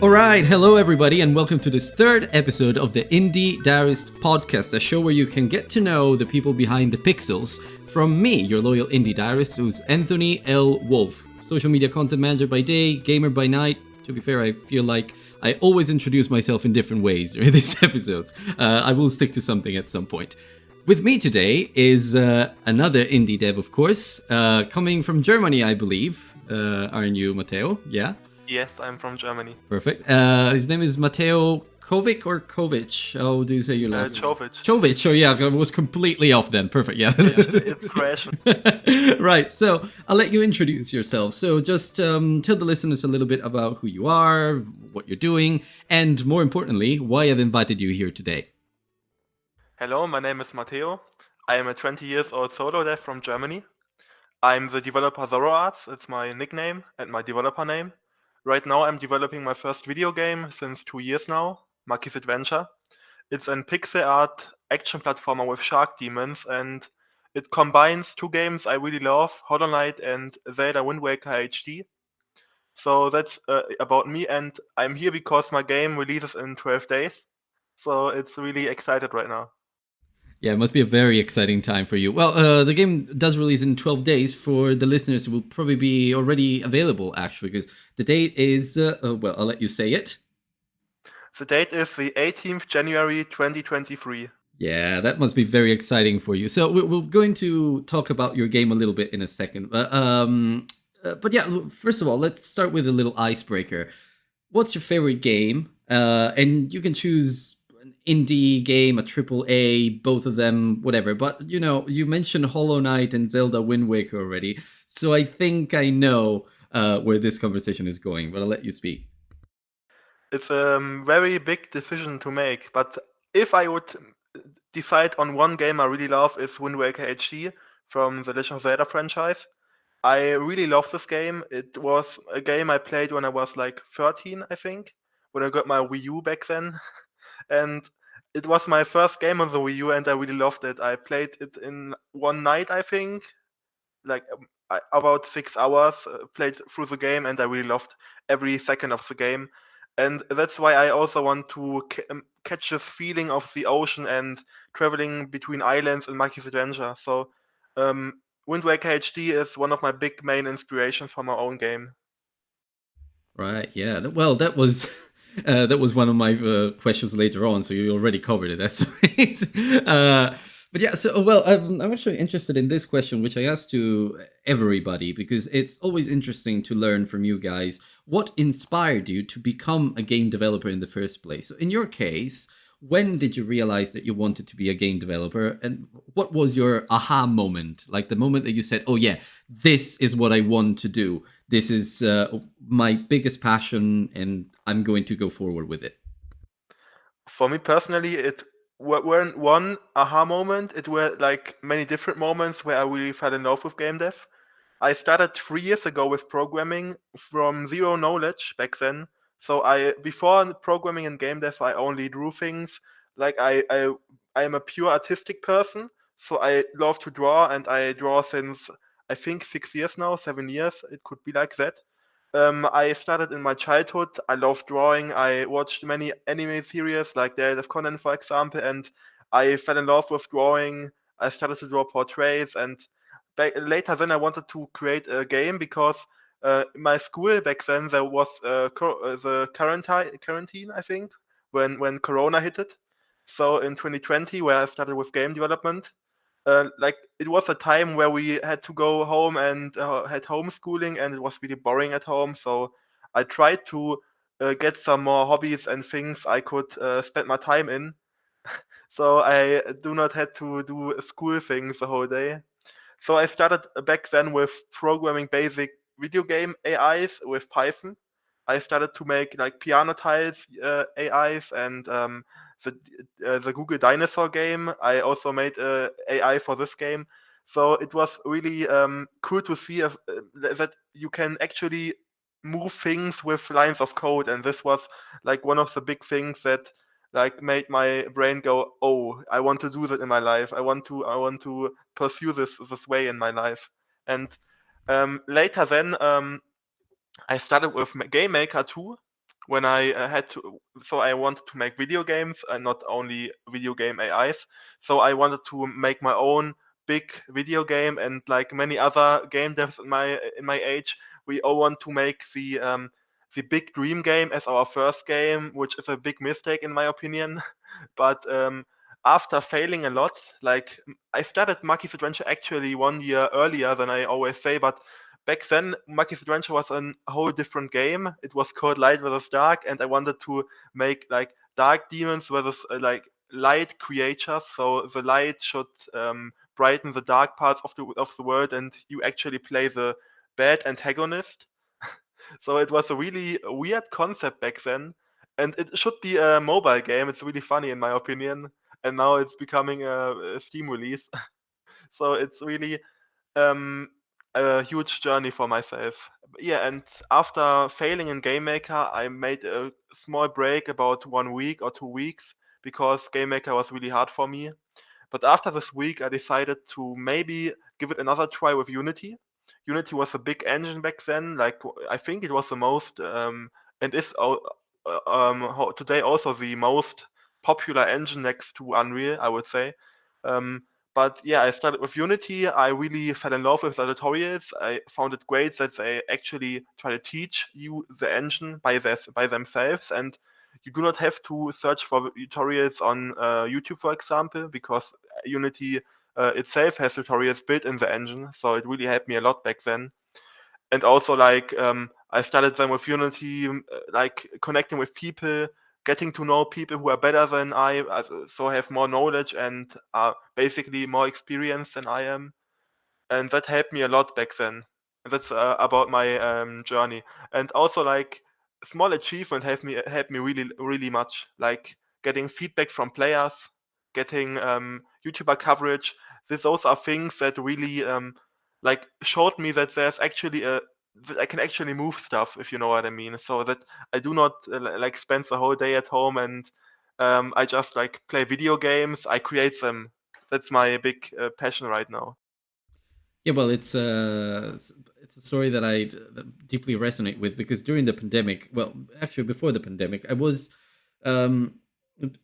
Alright, hello everybody, and welcome to this third episode of the Indie Diarist podcast, a show where you can get to know the people behind the pixels from me, your loyal Indie Diarist, who's Anthony L. Wolf, social media content manager by day, gamer by night. To be fair, I feel like I always introduce myself in different ways during these episodes. I will stick to something at some point. With me today is another indie dev, of course, coming from Germany, I believe. Aren't you, Mateo? Yeah? Yes, I'm from Germany. Perfect. His name is Mateo Covic or Kovic? How do you say your last name? Covic. Covic. Oh yeah, I was completely off then. Perfect. Yeah. It's Croatian. Right. So I'll let you introduce yourself. So just tell the listeners a little bit about who you are, what you're doing, and more importantly, why I've invited you here today. Hello, my name is Mateo. I am a 20 years old solo dev from Germany. I'm the developer Zoroarts, it's my nickname and my developer name. Right now I'm developing my first video game since 2 years now, Maki's Adventure. It's an pixel art action platformer with shark demons, and it combines two games I really love, Hollow Knight and Zelda Wind Waker HD. So that's about me, and I'm here because my game releases in 12 days. So it's really excited right now. Yeah, it must be a very exciting time for you. Well, the game does release in 12 days. For the listeners, it will probably be already available, actually, because the date is, well, I'll let you say it. The date is the 18th January 2023. Yeah, that must be very exciting for you. So we're going to talk about your game a little bit in a second. But yeah, first of all, let's start with a little icebreaker. What's your favorite game? And you can choose an indie game, a triple A, both of them, whatever. But, you know, you mentioned Hollow Knight and Zelda Wind Waker already. So I think I know where this conversation is going, but I'll let you speak. It's a very big decision to make, but if I would decide on one game I really love, is Wind Waker HD from the Legend of Zelda franchise. I really love this game. It was a game I played when I was like 13, I think, when I got my Wii U back then. And it was my first game on the Wii U, and I really loved it. I played it in one night, I think, like about 6 hours, played through the game, and I really loved every second of the game. And that's why I also want to catch this feeling of the ocean and traveling between islands in Maki's Adventure. So, Wind Waker HD is one of my big main inspirations for my own game. Right. Yeah. Well, that was that was one of my questions later on. So you already covered it. That's amazing. But yeah. So well, I'm actually interested in this question, which I asked to everybody because it's always interesting to learn from you guys what inspired you to become a game developer in the first place. So in your case, when did you realize that you wanted to be a game developer, and what was your aha moment, like the moment that you said, oh yeah, this is what I want to do, this is my biggest passion and I'm going to go forward with it? For me personally, it weren't one aha moment. It were like many different moments where I really fell in love with game dev. I started 3 years ago with programming from zero knowledge back then. So I before programming and game dev, I only drew things. Like I am a pure artistic person, so I love to draw, and I draw since I think 6 years now, 7 years. It could be like that. I started in my childhood. I love drawing. I watched many anime series like Day of Conan, for example, and I fell in love with drawing. I started to draw portraits, and later then I wanted to create a game because in my school back then there was the quarantine, I think, when Corona hit it. So in 2020, where I started with game development, like it was a time where we had to go home and had homeschooling, and it was really boring at home. So I tried to get some more hobbies and things I could spend my time in. So I do not had to do school things the whole day. So I started back then with programming basic video game AIs with Python. I started to make like piano tiles AIs, and the the Google Dinosaur game. I also made a AI for this game. So it was really cool to see that you can actually move things with lines of code, and this was like one of the big things that like made my brain go, oh, I want to do that in my life. I want to pursue this way in my life. And later then I started with Game Maker 2, when I had to. So I wanted to make video games and not only video game AIs. So I wanted to make my own big video game, and like many other game devs in my age, we all want to make the big dream game as our first game, which is a big mistake in my opinion. But after failing a lot, like I started Maki's Adventure actually 1 year earlier than I always say, but back then Maki's Adventure was a whole different game. It was called Light versus Dark, and I wanted to make like dark demons versus like light creatures. So the light should brighten the dark parts of the world, and you actually play the bad antagonist. So it was a really weird concept back then, and it should be a mobile game. It's really funny in my opinion, and now it's becoming a Steam release. So it's really um, a huge journey for myself. Yeah, and after failing in Game Maker, I made a small break about 1 week or 2 weeks because Game Maker was really hard for me. But after this week, I decided to maybe give it another try with Unity. Unity was a big engine back then. Like I think it was the most and is today also the most popular engine next to Unreal, I would say. Um, but yeah, I started with Unity. I really fell in love with the tutorials. I found it great that they actually try to teach you the engine by themselves, and you do not have to search for tutorials on YouTube, for example, because Unity itself has tutorials built in the engine. So it really helped me a lot back then. And also, like, I started them with Unity, like connecting with people, getting to know people who are better than I, so have more knowledge and are basically more experienced than I am, and that helped me a lot back then. That's about my journey, and also like small achievement helped me really much. Like getting feedback from players, getting YouTuber coverage. Those are things that really like showed me that there's actually a that I can actually move stuff, if you know what I mean. So that I do not like spend the whole day at home and I just like play video games. I create them. That's my big passion right now. Yeah, well, it's a story that that deeply resonate with because during the pandemic, well, actually before the pandemic, I was, um,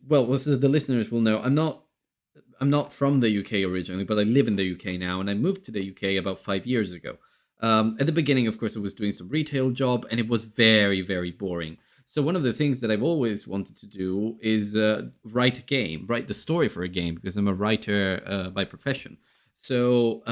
well, as the listeners will know, I'm not from the UK originally, but I live in the UK now, and I moved to the UK about 5 years ago. At the beginning, of course, I was doing some retail job, and it was very, very boring. So one of the things that I've always wanted to do is write a game, write the story for a game, because I'm a writer by profession. So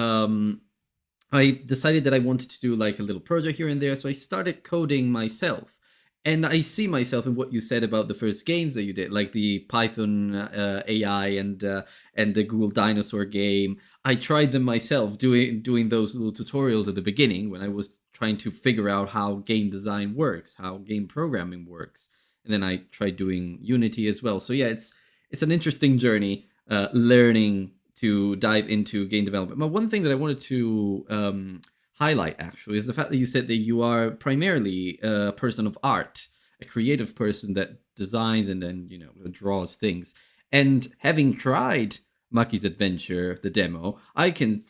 I decided that I wanted to do like a little project here and there. So I started coding myself. And I see myself in what you said about the first games that you did, like the Python AI and the Google Dinosaur game. I tried them myself, doing those little tutorials at the beginning when I was trying to figure out how game design works, how game programming works, and then I tried doing Unity as well. So yeah, it's an interesting journey, learning to dive into game development. But one thing that I wanted to highlight actually is the fact that you said that you are primarily a person of art, a creative person that designs and then draws things. And having tried Maki's Adventure, the demo, I can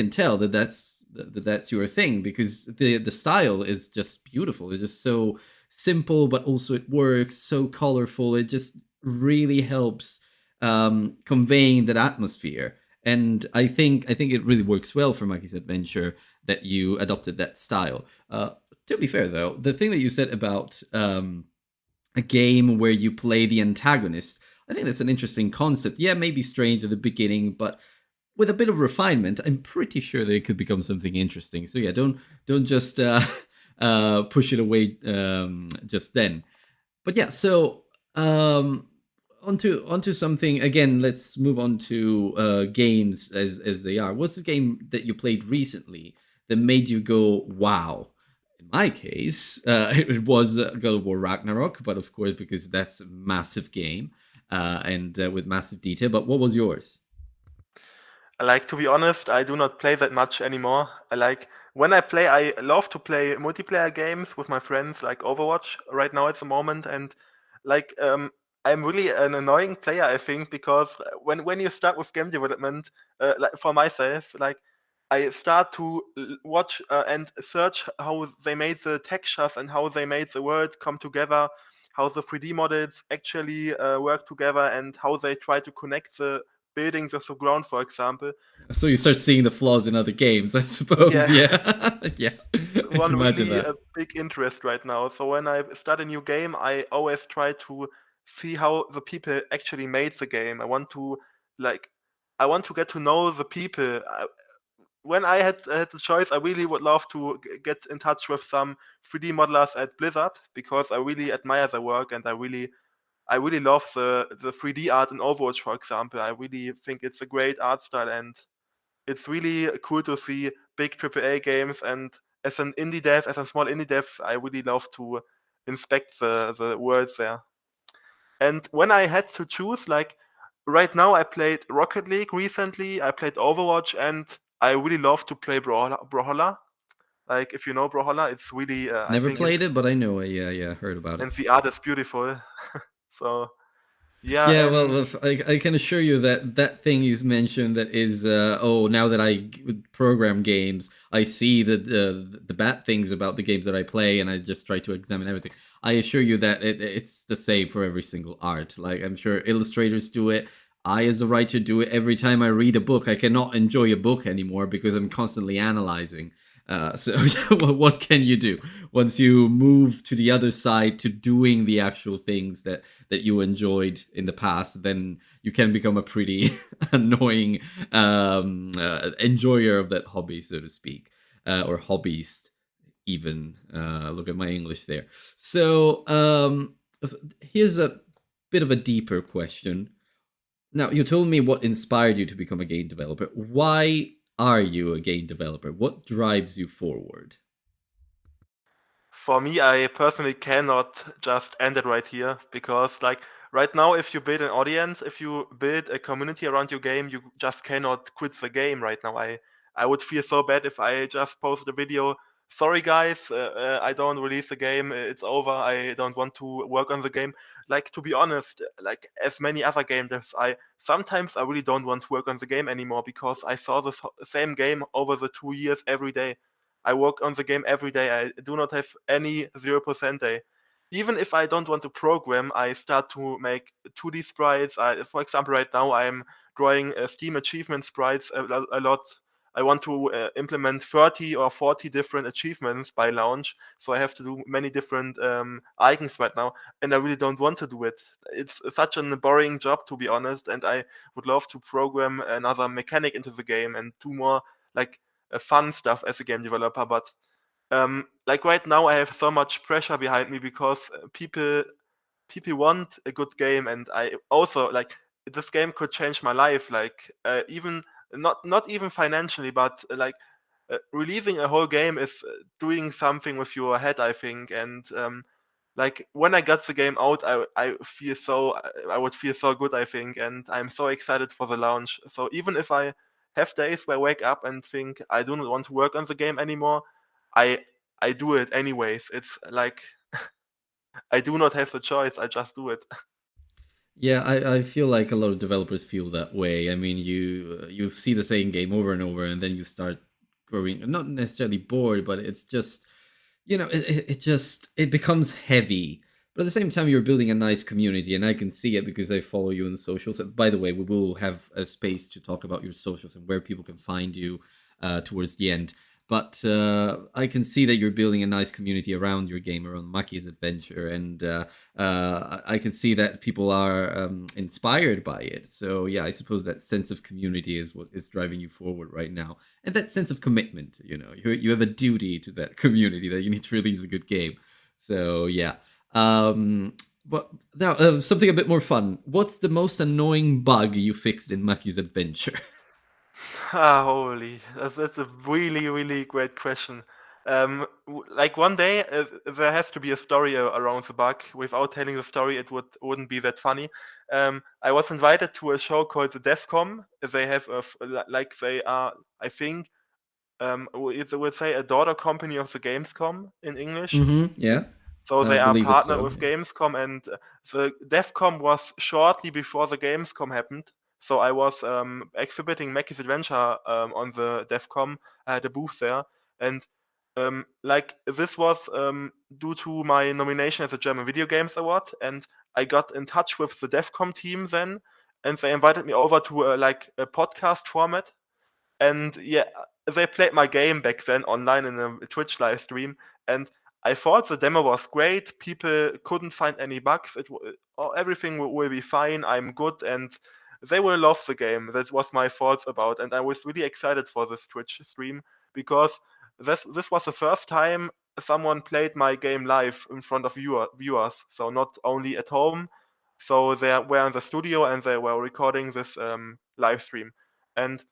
tell that that's your thing because the style is just beautiful. It's just so simple, but also it works so colorful. It just really helps conveying that atmosphere. And I think it really works well for Maki's Adventure that you adopted that style. To be fair, though, the thing that you said about a game where you play the antagonist, I think that's an interesting concept. Yeah, maybe strange at the beginning, but with a bit of refinement, I'm pretty sure that it could become something interesting. So yeah, don't just push it away just then. But yeah, so onto something again. Let's move on to games as they are. What's the game that you played recently that made you go wow? In my case, it was God of War Ragnarok, but of course because that's a massive game and with massive detail. But what was yours? Like, to be honest, I do not play that much anymore. I like when I play, I love to play multiplayer games with my friends, like Overwatch right now at the moment. And like, I'm really an annoying player, I think, because when you start with game development, like for myself, like I start to watch and search how they made the textures and how they made the world come together, how the 3D models actually work together, and how they try to connect the buildings of the ground, for example. So you start seeing the flaws in other games, I suppose. Yeah, Yeah, yeah, it's I can one imagine really that. big interest right now. So when I start a new game, I always try to see how the people actually made the game. Like I want to get to know the people. When I had the choice, I really would love to get in touch with some 3D modelers at Blizzard because I really admire their work and I really love the 3D art in Overwatch, for example. I really think it's a great art style and it's really cool to see big AAA games. And as an indie dev, as a small indie dev, I really love to inspect the worlds there. And when I had to choose, like right now, I played Rocket League recently. I played Overwatch, and I really love to play Brawlhalla. Like if you know Brawlhalla, it's really I Never think it's played it, but I know it. Yeah, yeah, heard about it. and the art is beautiful. So yeah, Yeah, and well, I can assure you that that thing you mentioned that is, oh, now that I program games, I see the bad things about the games that I play, and I just try to examine everything. I assure you that it's the same for every single art. Like, I'm sure illustrators do it. I, as a writer, do it every time I read a book. I cannot enjoy a book anymore because I'm constantly analyzing. So, what can you do once you move to the other side to doing the actual things that you enjoyed in the past? Then you can become a pretty annoying enjoyer of that hobby, so to speak, or hobbyist. Even look at my English there. So here's a bit of a deeper question. Now, you told me what inspired you to become a game developer. Why are you a game developer? What drives you forward? for me, I personally cannot just end it right here because, like, right now, if you build an audience, if you build a community around your game, you just cannot quit the game right now. I would feel so bad if I just posted a video. Sorry, guys, I don't release the game. It's over. I don't want to work on the game. Like, to be honest, like as many other game devs, I really don't want to work on the game anymore because I saw the same game over the 2 years every day. I work on the game every day. I do not have any 0% day. Even if I don't want to program, I start to make 2D sprites. For example, right now I'm drawing Steam achievement sprites a lot. I want to implement 30 or 40 different achievements by launch, so I have to do many different icons right now, and I really don't want to do it. It's such a boring job, to be honest, and I would love to program another mechanic into the game and do more like fun stuff as a game developer. But like right now, I have so much pressure behind me because people want a good game, and I also like this game could change my life. Like even not even financially, but like releasing a whole game is doing something with your head, I think. And like when I got the game out, I would feel so good, I think, and I'm so excited for the launch. So even if I have days where I wake up and think I do not want to work on the game anymore, I I do it anyways. It's like I do not have the choice. I just do it. Yeah, I feel like a lot of developers feel that way. I mean, you see the same game over and over, and then you start growing not necessarily bored, but it's just it becomes heavy. But at the same time, you're building a nice community, and I can see it because I follow you on socials. By the way, we will have a space to talk about your socials and where people can find you towards the end. But I can see that you're building a nice community around your game, around Maki's adventure, and I can see that people are inspired by it. So yeah, I suppose that sense of community is what is driving you forward right now, and that sense of commitment. You have a duty to that community that you need to release a good game. So yeah. But now something a bit more fun. What's the most annoying bug you fixed in Maki's adventure? Ah, holy, that's a really, really great question. Like one day, there has to be a story around the bug. Without telling the story, wouldn't be that funny. I was invited to a show called the DevCom. They have like they are, I think, it would say a daughter company of the Gamescom in English. Yeah, So I they are believe it's partnered so. with Yeah. Gamescom, and the DevCom was shortly before the Gamescom happened. So I was exhibiting Maki's Adventure on the DevCom. I had a booth there, and like this was due to my nomination at the German Video Games Award, and I got in touch with the DevCom team then, and they invited me over to like a podcast format, and yeah, they played my game back then online in a Twitch live stream, and I thought the demo was great. People couldn't find any bugs. Everything will be fine. I'm good, and they will love the game. That was my thoughts about, and I was really excited for this Twitch stream because this was the first time someone played my game live in front of viewers. So not only at home. So they were in the studio and they were recording this live stream, and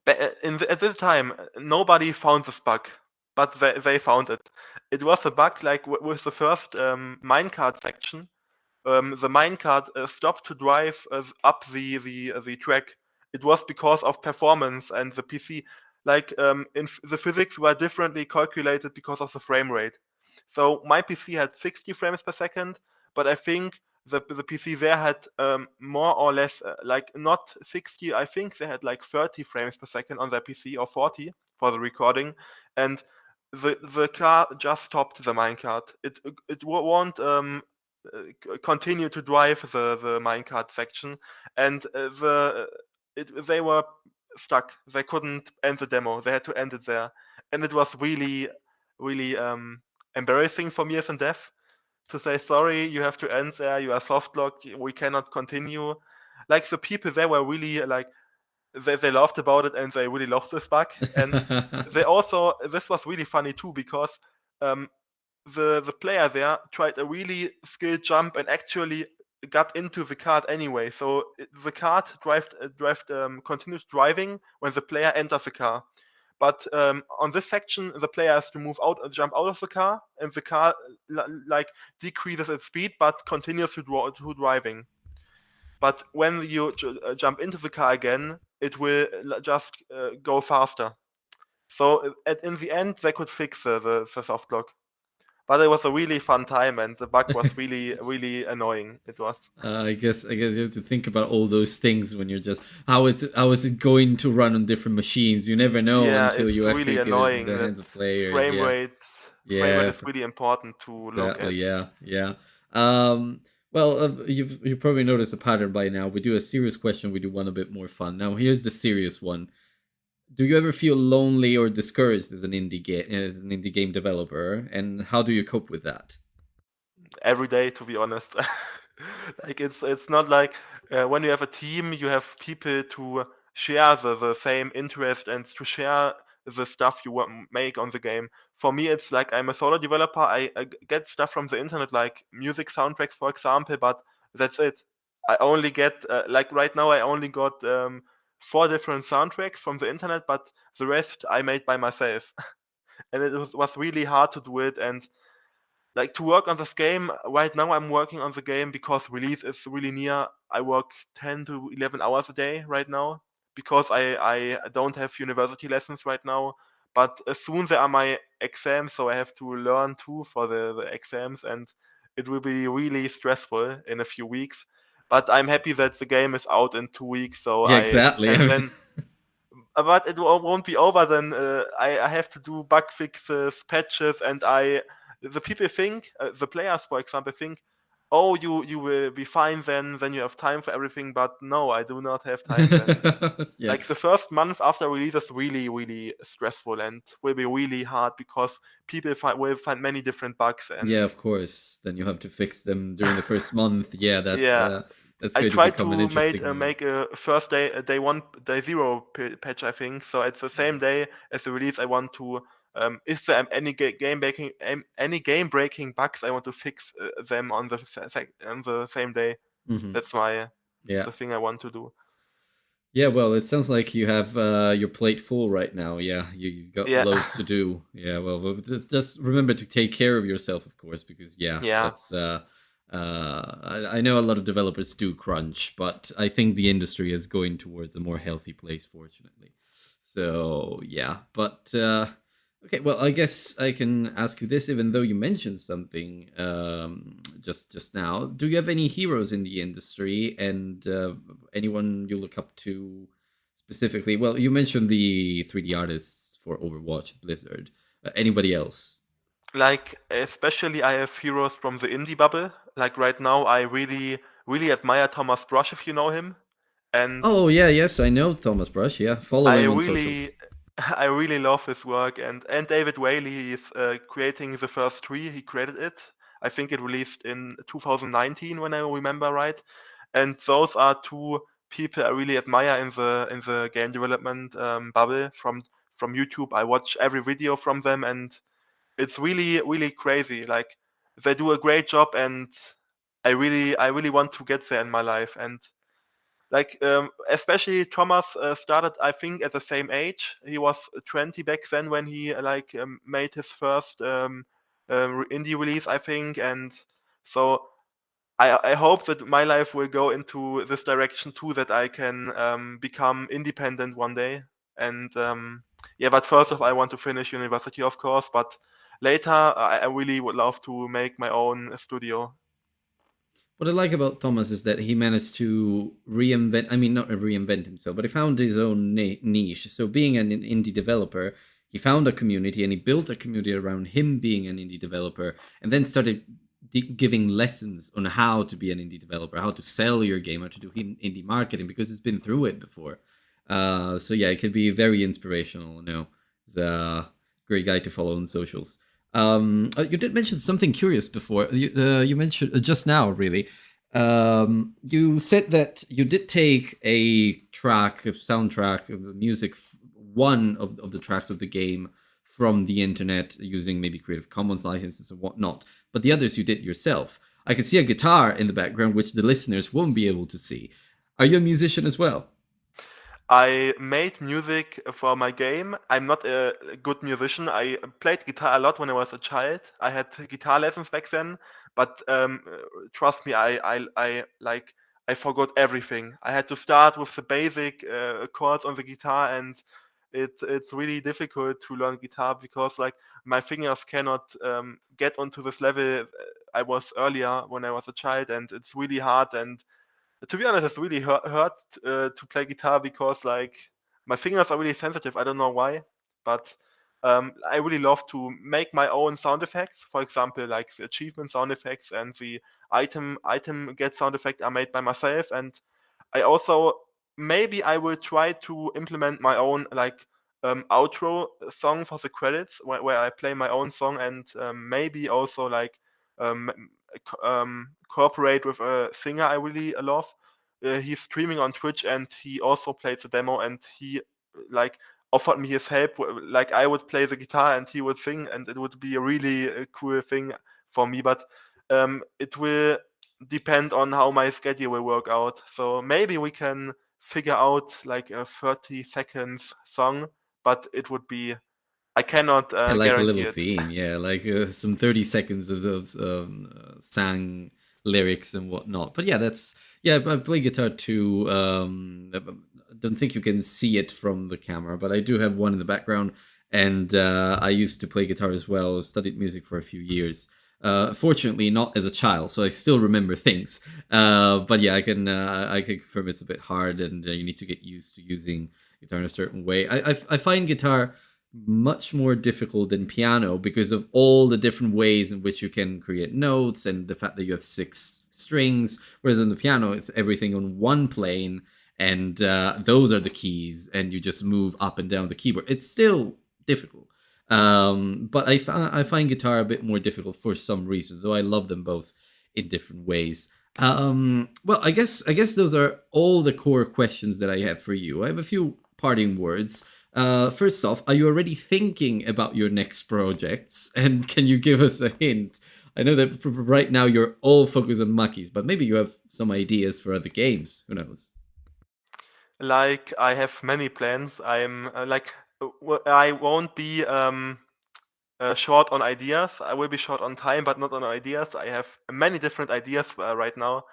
at this time, nobody found this bug, but they found it. It was a bug like with the first minecart section. The minecart stopped to drive up the track. It was because of performance and the PC. Like the physics were differently calculated because of the frame rate. So my PC had 60 frames per second, but I think the PC there had more or less like not 60. I think they had like 30 frames per second on their PC or 40 for the recording, and the car just stopped the minecart. It won't continue to drive the minecart section, and they were stuck. They couldn't end the demo. They had to end it there, and it was really embarrassing for me as a dev to say sorry. You have to end there. You are soft locked. We cannot continue. Like the people there were really like they laughed about it and they really loved this bug, and they also this was really funny too because um, the player there tried a really skilled jump and actually got into the cart anyway. So the cart continues driving when the player enters the car. But on this section, the player has to move out, jump out of the car, and the car like decreases its speed but continues to driving. But when you jump into the car again, it will just go faster. So in the end, they could fix the soft lock, but it was a really fun time, and the bug was really annoying. It was. I guess you have to think about all those things when you're just how is it going to run on different machines? You never know Yeah, until it's you actually really get it in annoying the that hands of players. frame Yeah, rate frame rate yeah, is really important to look exactly. at. Yeah, yeah. Well, you've probably noticed a pattern by now. We do a serious question. We do one a bit more fun. Now, here's the serious one. Do you ever feel lonely or discouraged as an indie game developer, and how do you cope with that? Every day, to be honest. Like it's not like when you have a team, you have people to share the same interest and to share the stuff you want make on the game. For me, it's like I'm a solo developer. I get stuff from the internet, like music soundtracks, for example, but that's it. I only get like right now, I only got 4 different soundtracks from the internet, but the rest I made by myself, and it was really hard to do it. And like to work on this game right now, I'm working on the game because release is really near. I work 10 to 11 hours a day right now because I don't have university lessons right now, but soon there are my exams, so I have to learn too for the exams, and it will be really stressful in a few weeks, but I'm happy that the game is out in 2 weeks, so Yeah, I exactly. can then but it won't be over then. I have to do bug fixes, patches, and the people think the players, for example, think, oh, you will be fine then you have time for everything. But no, I do not have time then. Yeah. Like the first month after release is really stressful and will be really hard because people will find many different bugs, and Yeah, of course. Then you have to fix them during the first month. Yeah, yeah, that's I going to tried become an to interesting one. make a first day, day one, day zero patch, I think. So it's the same day as the release. I want to, is there any game breaking bugs? I want to fix them on on the same day. Hmm. That's my Yeah. the thing I want to do. Yeah, well, it sounds like you have your plate full right now. Yeah, you got Yeah, loads to do. Yeah, well, just remember to take care of yourself, of course, because yeah, yeah, that's I know a lot of developers do crunch, but I think the industry is going towards a more healthy place, fortunately. So yeah, but Okay, well, I guess I can ask you this, even though you mentioned something just now. Do you have any heroes in the industry, and anyone you look up to specifically? Well, you mentioned the 3D artists for Overwatch, Blizzard. Anybody else? Like, especially I have heroes from the indie bubble. Like right now, I really admire Thomas Brush, if you know him, and Oh yeah, yes, I know Thomas Brush. Yeah, follow I him on really socials. I really love his work. And David Whaley is creating the first tree. He created it. I think it released in 2019, when I remember right. And those are two people I really admire in the game development bubble from YouTube. I watch every video from them, and it's really crazy. Like, they do a great job, and I really want to get there in my life. And like, especially Thomas started, I think, at the same age. He was 20 back then when he made his first indie release, I think. And so I hope that my life will go into this direction too, that I can become independent one day. And yeah, but first of all, I want to finish university, of course. But later, I really would love to make my own studio. What I like about Thomas is that he managed to reinvent, I mean, not reinvent himself, but he found his own niche. So, being an indie developer, he found a community and he built a community around him being an indie developer and then started giving lessons on how to be an indie developer, how to sell your game, how to do indie marketing because he's been through it before. So, yeah, it could be very inspirational. He's a great guy to follow on socials. You did mention something curious before. You mentioned just now, really. You said that you did take a track, a soundtrack, of the music, one of the tracks of the game from the internet using maybe Creative Commons licenses and whatnot, but the others you did yourself. I can see a guitar in the background, which the listeners won't be able to see. Are you a musician as well? I made music for my game. I'm not a good musician. I played guitar a lot when I was a child. I had guitar lessons back then, but trust me, I forgot everything. I had to start with the basic chords on the guitar, and it's really difficult to learn guitar because like my fingers cannot get onto this level I was earlier when I was a child, and it's really hard. And to be honest, it's really hurt to play guitar because like my fingers are really sensitive. I don't know why, but I really love to make my own sound effects. For example, like the achievement sound effects and the item get sound effect are made by myself. And I also, maybe I will try to implement my own like outro song for the credits where I play my own song, and maybe also like um, cooperate with a singer I really love. He's streaming on Twitch, and he also played the demo, and he like offered me his help. Like, I would play the guitar and he would sing, and it would be a really cool thing for me. But it will depend on how my schedule will work out. So maybe we can figure out like a 30 seconds song, but it would be, I cannot Yeah, like a guarantee little it. theme. Yeah, like some 30 seconds of sang lyrics and whatnot. But yeah, that's yeah. I play guitar too. I don't think you can see it from the camera, but I do have one in the background, and I used to play guitar as well. Studied music for a few years. Fortunately, not as a child, so I still remember things. But yeah, I can confirm it's a bit hard, and you need to get used to using guitar in a certain way. I find guitar much more difficult than piano because of all the different ways in which you can create notes and the fact that you have 6 strings, whereas on the piano it's everything on one plane, and those are the keys and you just move up and down the keyboard. It's still difficult, but I find guitar a bit more difficult for some reason, though I love them both in different ways. Well, I guess those are all the core questions that I have for you. I have a few parting words. First off, are you already thinking about your next projects? And can you give us a hint? I know that right now you're all focused on Makis, but maybe you have some ideas for other games. Who knows? Like, I have many plans. I'm I won't be short on ideas. I will be short on time, but not on ideas. I have many different ideas right now.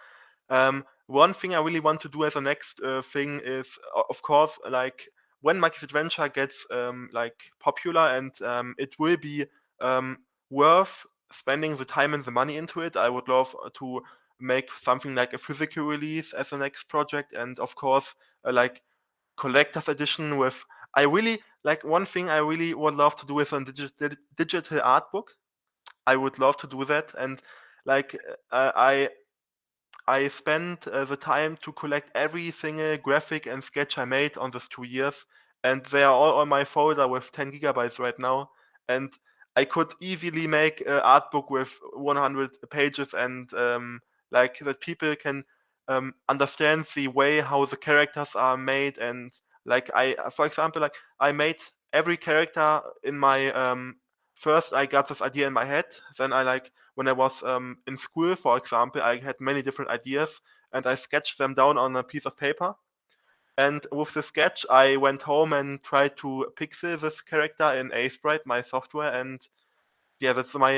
One thing I really want to do as a next thing is, of course, like when Maki's Adventure gets like popular and it will be um, worth spending the time and the money into it, I would love to make something like a physical release as the next project, and of course like collector's edition with. I really like one thing I really would love to do is a digital art book. I would love to do that, and like I spent the time to collect every single graphic and sketch I made on these 2 years, and they are all on my folder with 10 gigabytes right now. And I could easily make an art book with 100 pages, and like that people can understand the way how the characters are made. And like for example, like I made every character in my first. I got this idea in my head, then I like when I was in school, for example, I had many different ideas and I sketched them down on a piece of paper. And with the sketch, I went home and tried to pixel this character in Sprite, my software. And yeah, that's my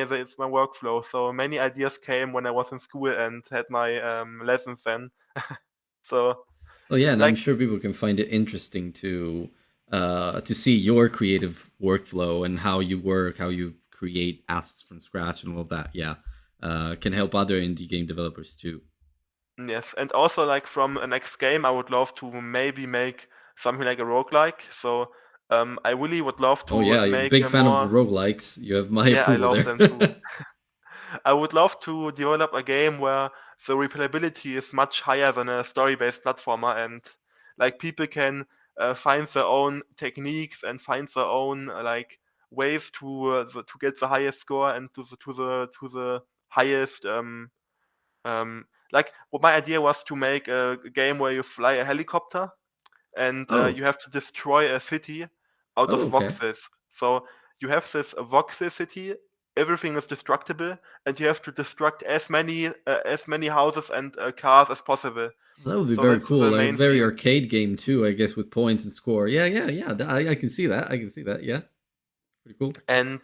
workflow. So many ideas came when I was in school and had my lessons then. So Well, yeah, and I'm like sure people can find it interesting to see your creative workflow and how you work, how you create assets from scratch, and all of that. Yeah, can help other indie game developers too. yes, and also like from a next game, I would love to maybe make something like a roguelike. So I really would love Oh to yeah, you're a make big a fan of the more. roguelikes. You have my Yeah, I approval love there. them too. I would love to develop a game where the replayability is much higher than a story-based platformer, and like people can find their own techniques and find their own like ways to get the highest score and to the highest like what my idea was to make a game where you fly a helicopter and Oh, you have to destroy a city out of oh, okay. voxels. So you have this voxel city. Everything is destructible, and you have to destruct as many houses and cars as possible. Well, that would be So very that's the cool. A main very theme. arcade game too, I guess, with points and score. Yeah, yeah, yeah. I can see that. I can see that. Yeah, pretty cool. And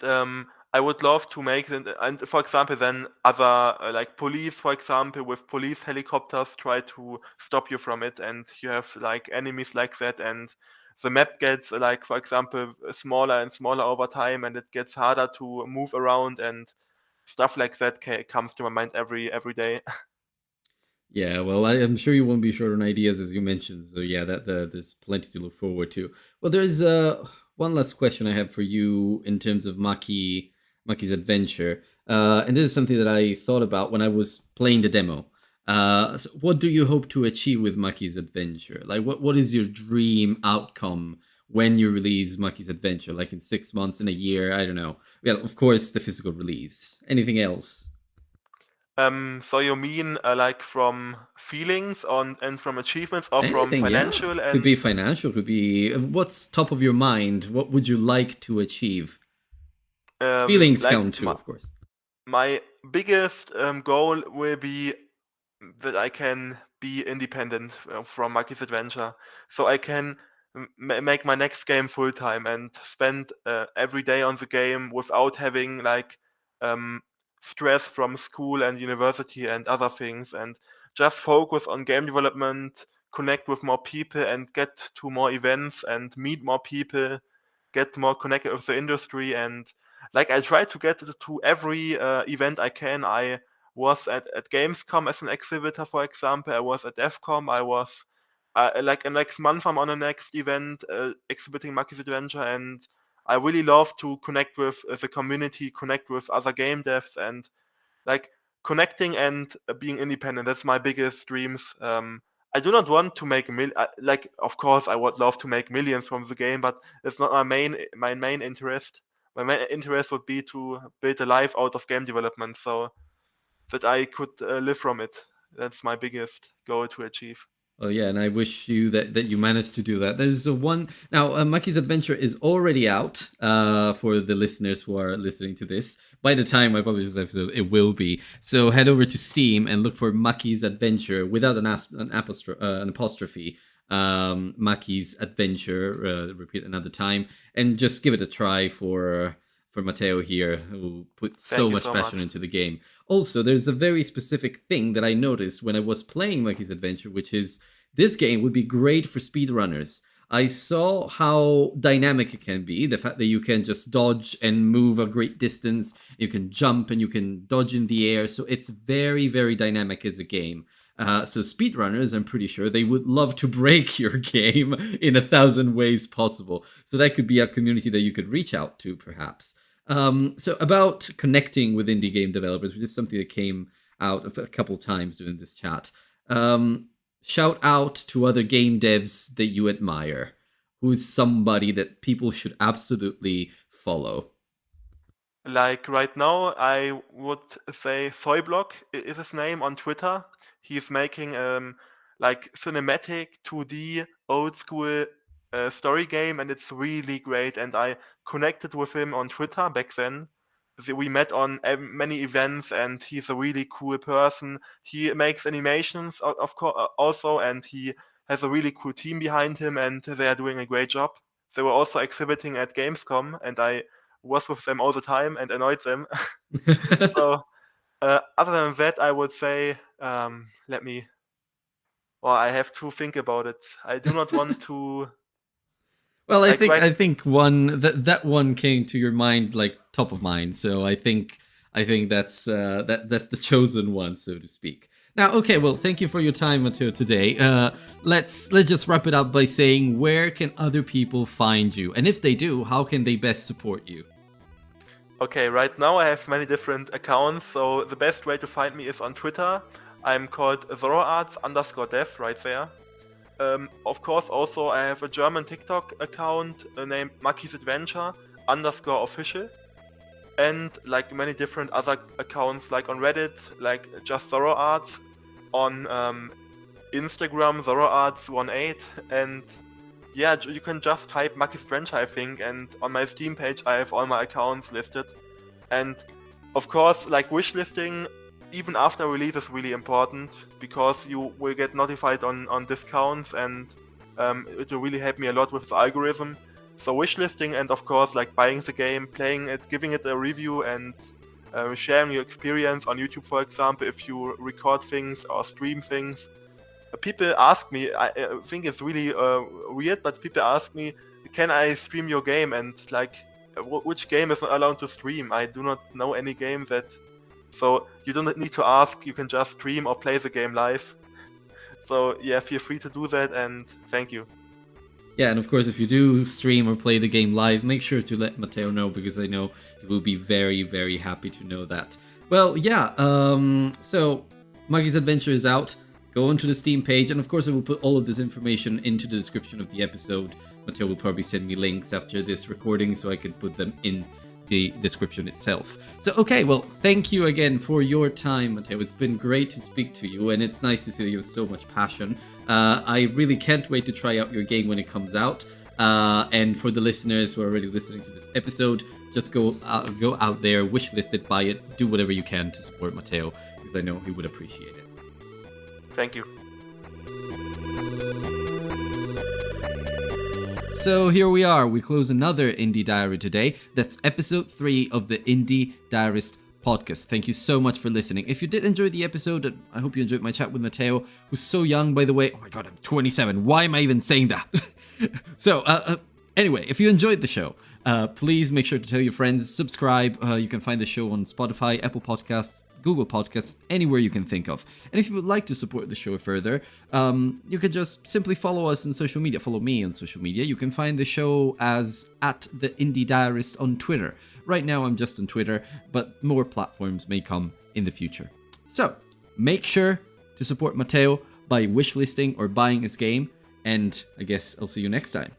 I would love to make it, and for example, then other like police, for example, with police helicopters try to stop you from it, and you have like enemies like that, and the map gets like, for example, smaller and smaller over time, and it gets harder to move around, and stuff like that comes to my mind every day. Yeah, well, I'm sure you won't be short on ideas as you mentioned. So yeah, there's plenty to look forward to. Well, there's one last question I have for you in terms of Maki's adventure, and this is something that I thought about when I was playing the demo. So what do you hope to achieve with Maki's adventure? Like, what is your dream outcome when you release Maki's adventure? Like in 6 months, in a year? I don't know. Yeah, of course, the physical release. Anything else? So you mean like from feelings on and from achievements, or from Anything, yeah. financial Could and be financial, could be what's top of your mind? What would you like to achieve? Feelings like count too, of course. my biggest goal will be that I can be independent from Maki's Adventure, so I can make my next game full time and spend every day on the game without having like um, stress from school and university and other things, and just focus on game development, connect with more people, and get to more events and meet more people, get more connected with the industry, and like I try to get to every event I can. I was at Gamescom as an exhibitor, for example. I was at DevCom. I was like next month I'm on a next event exhibiting Maki's Adventure, and I really love to connect with the community, connect with other game devs, and like connecting and being independent. That's my biggest dreams. I do not want to make like of course I would love to make millions from the game, but it's not my main interest. My main interest would be to build a life out of game development, so that I could live from it. That's my biggest goal to achieve. Oh yeah, and I wish you that you managed to do that. There's a one now. Maki's Adventure is already out for the listeners who are listening to this. By the time I publish this episode, it will be. So head over to Steam and look for Maki's Adventure without an apostrophe. Maki's Adventure. Repeat another time, and just give it a try for Mateo here, who put so Thank you much so passion much. into the game. Also, there's a very specific thing that I noticed when I was playing Maki's Adventure, which is this game would be great for speedrunners. I saw how dynamic it can be. The fact that you can just dodge and move a great distance, you can jump and you can dodge in the air. So it's very, very dynamic as a game. So speedrunners, I'm pretty sure they would love to break your game in 1,000 ways possible. So that could be a community that you could reach out to, perhaps. So about connecting with indie game developers, which is something that came out a couple times during this chat. Shout out to other game devs that you admire. Who's somebody that people should absolutely follow? Like right now, I would say Soyblock is his name on Twitter. He's making like cinematic 2D old school story game, and it's really great. And I connected with him on Twitter back then. We met on many events, and he's a really cool person. He makes animations, of course, also, and he has a really cool team behind him, and they are doing a great job. They were also exhibiting at Gamescom, and I was with them all the time and annoyed them. So other than that, I would say, let me. Well, I have to think about it. I do not want to Well, I like think write. I think one that one came to your mind like top of mind. So I think that's the chosen one, so to speak. Now, okay, well, thank you for your time, Mateo, today. Let's just wrap it up by saying, where can other people find you, and if they do, how can they best support you? Okay, right now I have many different accounts, so the best way to find me is on Twitter. I'm called zoroarts_dev right there. Of course, also I have a German TikTok account named Maki's Adventure _official, and like many different other accounts, like on Reddit, like just Zoroarts, on Instagram Zoroarts18, and yeah, you can just type Maki's Adventure, I think, and on my Steam page I have all my accounts listed. And of course, like wishlisting, even after release, is really important, because you will get notified on discounts, and it will really help me a lot with the algorithm. So wishlisting, and of course like buying the game, playing it, giving it a review, and sharing your experience on YouTube, for example, if you record things or stream things. People ask me, I think it's really weird, but people ask me, can I stream your game? And like, which game is not allowed to stream? I do not know any game that. So you don't need to ask, you can just stream or play the game live. So yeah, feel free to do that, and thank you. Yeah, and of course, if you do stream or play the game live, make sure to let Mateo know, because I know he will be very, very happy to know that. Well, yeah, so Maki's Adventure is out. Go onto the Steam page, and of course I will put all of this information into the description of the episode. Mateo will probably send me links after this recording so I can put them in the description itself. So, okay, well, thank you again for your time, Mateo. It's been great to speak to you, and it's nice to see that you have so much passion. I really can't wait to try out your game when it comes out. And for the listeners who are already listening to this episode, just go out there, wishlist it, buy it, do whatever you can to support Mateo, because I know he would appreciate it. Thank you. So here we are, we close another Indie Diary today. That's episode 3 of the Indie Diarist podcast. Thank you so much for listening. If you did enjoy the episode, I hope you enjoyed my chat with Mateo, who's so young, by the way. Oh my god, I'm 27. Why am I even saying that? So, anyway, if you enjoyed the show, please make sure to tell your friends, subscribe. You can find the show on Spotify, Apple Podcasts, Google Podcasts, anywhere you can think of. And if you would like to support the show further, you can just simply follow us on social media. Follow me on social media. You can find the show as @theIndieDiarist on Twitter. Right now I'm just on Twitter, but more platforms may come in the future. So, make sure to support Mateo by wishlisting or buying his game, and I guess I'll see you next time.